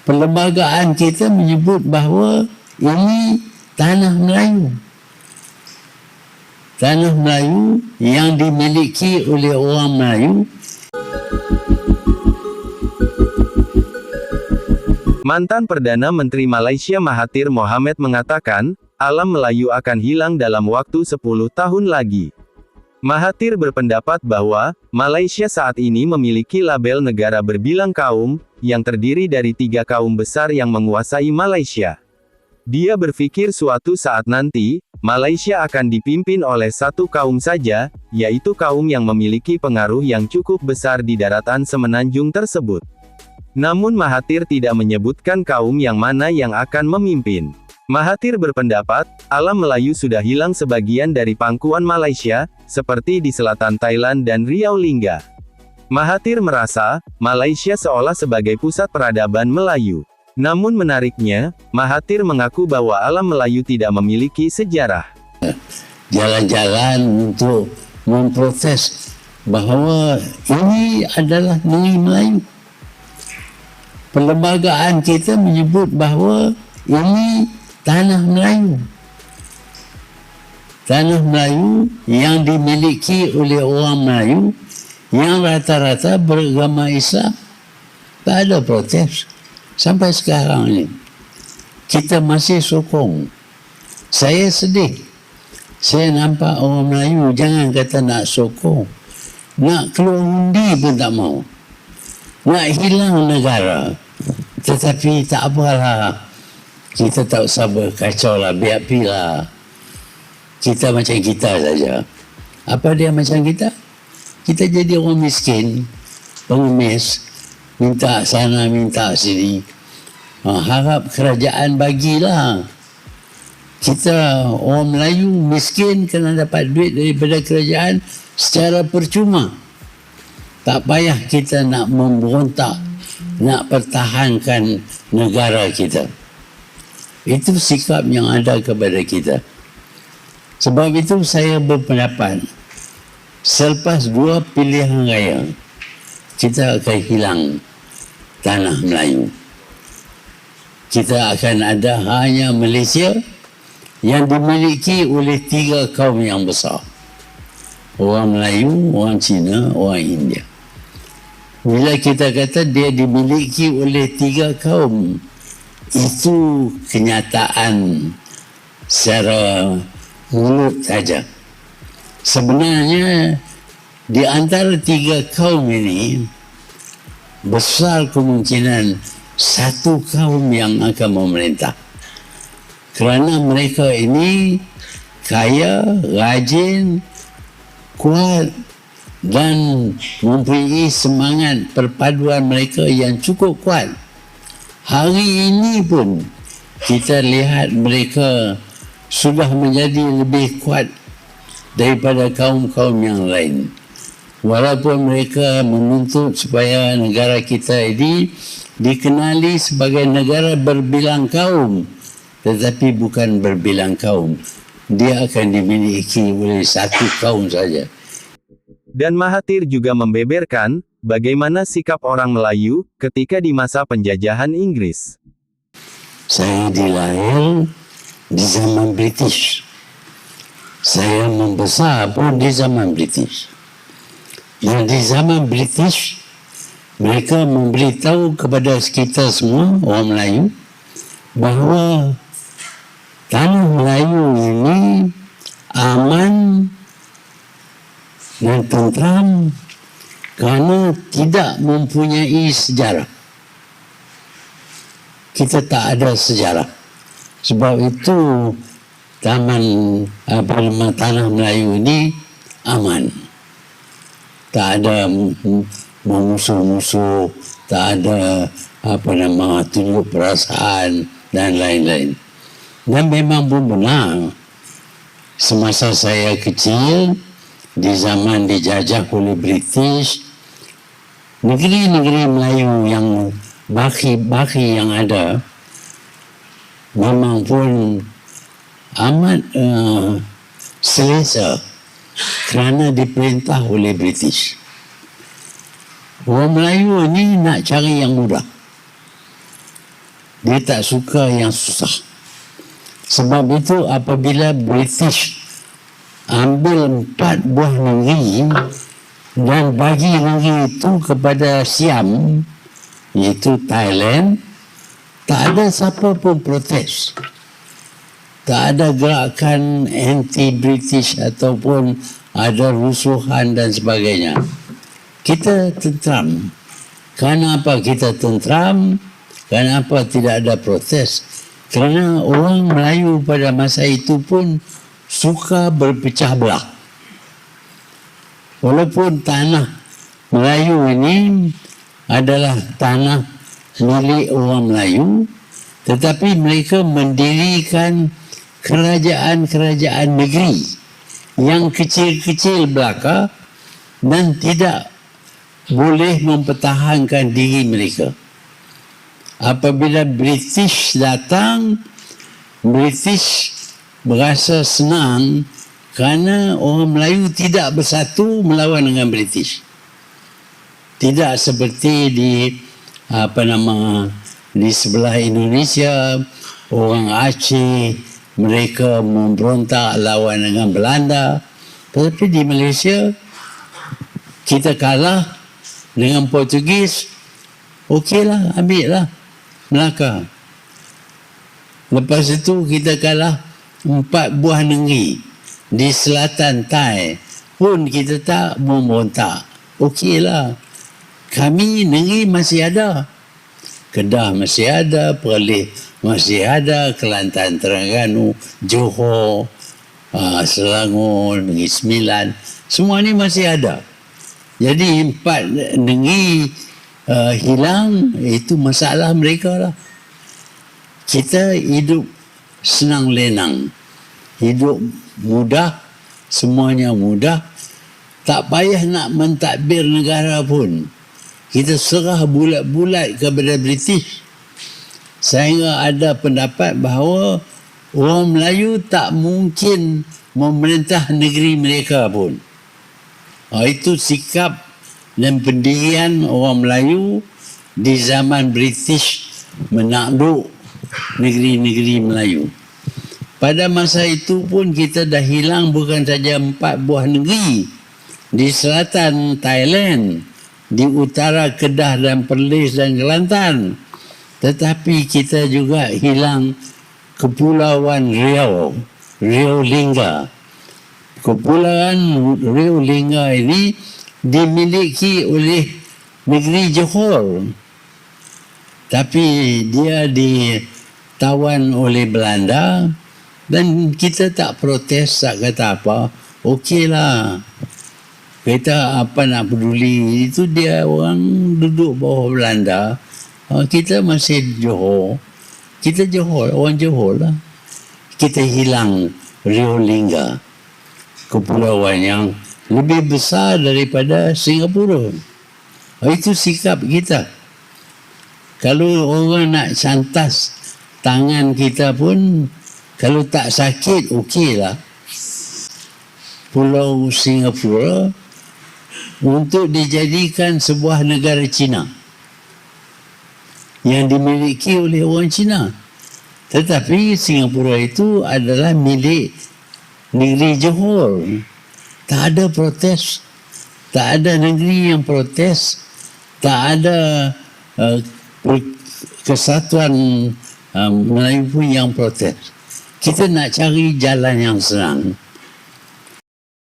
Perlembagaan kita menyebut bahawa ini tanah Melayu. Tanah Melayu yang dimiliki oleh orang Melayu. Mantan Perdana Menteri Malaysia Mahathir Mohamad mengatakan, alam Melayu akan hilang dalam waktu 10 tahun lagi. Mahathir berpendapat bahwa, Malaysia saat ini memiliki label negara berbilang kaum, yang terdiri dari 3 kaum besar yang menguasai Malaysia. Dia berpikir suatu saat nanti, Malaysia akan dipimpin oleh satu kaum saja, yaitu kaum yang memiliki pengaruh yang cukup besar di daratan semenanjung tersebut. Namun Mahathir tidak menyebutkan kaum yang mana yang akan memimpin. Mahathir berpendapat, alam Melayu sudah hilang sebagian dari pangkuan Malaysia, seperti di selatan Thailand dan Riau Lingga. Mahathir merasa, Malaysia seolah sebagai pusat peradaban Melayu. Namun menariknya, Mahathir mengaku bahwa alam Melayu tidak memiliki sejarah. Jalan-jalan untuk memprotes bahawa ini adalah negeri Melayu. Perlembagaan kita menyebut bahawa ini tanah Melayu. Tanah Melayu yang dimiliki oleh orang Melayu yang rata-rata beragama Islam. Tak ada protes. Sampai sekarang ini. Kita masih sokong. Saya sedih. Saya nampak orang Melayu jangan kata nak sokong. Nak keluar undi pun tak mau. Nak hilang negara. Tetapi tak apalah. Kita tak usah berkacau lah, biar pilah. Kita macam kita saja. Apa dia macam kita? Kita jadi orang miskin, pengemis, minta sana, minta sini. Harap kerajaan bagilah. Kita orang Melayu miskin kena dapat duit daripada kerajaan secara percuma. Tak payah kita nak memberontak, nak pertahankan negara kita. Itu sikap yang ada kepada kita. Sebab itu saya berpendapat, selepas 2 pilihan raya, kita akan hilang tanah Melayu. Kita akan ada hanya Malaysia yang dimiliki oleh 3 kaum yang besar. Orang Melayu, orang Cina, orang India. Bila kita kata dia dimiliki oleh 3 kaum, itu kenyataan secara mulut saja. Sebenarnya di antara 3 kaum ini besar kemungkinan satu kaum yang akan memerintah. Kerana mereka ini kaya, rajin, kuat dan mempunyai semangat perpaduan mereka yang cukup kuat. Hari ini pun kita lihat mereka sudah menjadi lebih kuat daripada kaum-kaum yang lain. Walaupun mereka menuntut supaya negara kita ini dikenali sebagai negara berbilang kaum, tetapi bukan berbilang kaum. Dia akan dimiliki oleh satu kaum saja. Dan Mahathir juga membeberkan, bagaimana sikap orang Melayu ketika di masa penjajahan Inggris. Saya dilahir di zaman British. Saya membesar pun di zaman British. Dan di zaman British, mereka memberitahu kepada kita semua, orang Melayu, bahawa tanah Melayu ini aman dan tentram kerana tidak mempunyai sejarah. Kita tak ada sejarah. Sebab itu tanah Melayu ini aman. Tak ada musuh-musuh, tak ada tunjuk perasaan dan lain-lain. Dan memang pun benar. Semasa saya kecil, di zaman dijajah oleh British, negeri-negeri Melayu yang baki yang ada memang pun amat selesa kerana diperintah oleh British. Orang Melayu ni nak cari yang mudah. Dia tak suka yang susah. Sebab itu apabila British ambil 4 buah negeri dan bagi negeri itu kepada Siam, iaitu Thailand, tak ada siapa pun protes. Tak ada gerakan anti-British ataupun ada rusuhan dan sebagainya. Kita tentram. Kenapa kita tentram? Kenapa tidak ada protes? Kerana orang Melayu pada masa itu pun suka berpecah belah. Walaupun tanah Melayu ini adalah tanah milik orang Melayu, tetapi mereka mendirikan kerajaan-kerajaan negeri yang kecil-kecil belaka dan tidak boleh mempertahankan diri mereka. Apabila British datang, British berasa senang kerana orang Melayu tidak bersatu melawan dengan British. Tidak seperti di sebelah Indonesia, orang Aceh, mereka memberontak lawan dengan Belanda. Tetapi di Malaysia, kita kalah dengan Portugis, okeylah, ambil lah Melaka. Lepas itu kita kalah 4 buah negeri di selatan Thai pun kita tak memberontak. Okeylah, kami negeri masih ada. Kedah masih ada, Perlis masih ada, Kelantan, Terengganu, Johor, Selangor, Negeri Sembilan, semua ni masih ada. Jadi 4 negeri hilang, itu masalah mereka lah. Kita hidup senang lenang, hidup mudah, semuanya mudah, tak payah nak mentadbir negara pun. Kita serah bulat-bulat kepada British. Sehingga ada pendapat bahawa orang Melayu tak mungkin memerintah negeri mereka pun. Itu sikap dan pendirian orang Melayu di zaman British menakluk negeri-negeri Melayu. Pada masa itu pun kita dah hilang bukan saja 4 buah negeri di selatan Thailand, di utara Kedah dan Perlis dan Kelantan, tetapi kita juga hilang Kepulauan Riau, Riau Lingga. Kepulauan Riau Lingga ini dimiliki oleh negeri Johor, tapi dia ditawan oleh Belanda dan kita tak protes, tak kata apa. Okeylah, kita apa nak peduli, itu dia orang duduk bawah Belanda. Kita masih Johor, kita Johor, orang Johor lah. Kita hilang Riau Lingga, kepulauan yang lebih besar daripada Singapura. Itu sikap kita. Kalau orang nak santas tangan kita pun, kalau tak sakit, okeylah. Pulau Singapura untuk dijadikan sebuah negara Cina yang dimiliki oleh orang Cina. Tetapi Singapura itu adalah milik negeri Johor. Tak ada protes, tak ada negeri yang protes, tak ada kesatuan Melayu pun yang protes. Kita nak cari jalan yang senang.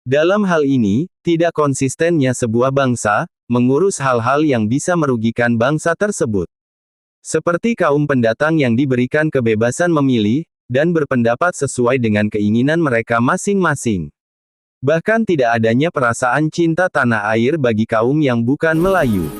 Dalam hal ini, tidak konsistennya sebuah bangsa mengurus hal-hal yang bisa merugikan bangsa tersebut. Seperti kaum pendatang yang diberikan kebebasan memilih dan berpendapat sesuai dengan keinginan mereka masing-masing. Bahkan tidak adanya perasaan cinta tanah air bagi kaum yang bukan Melayu.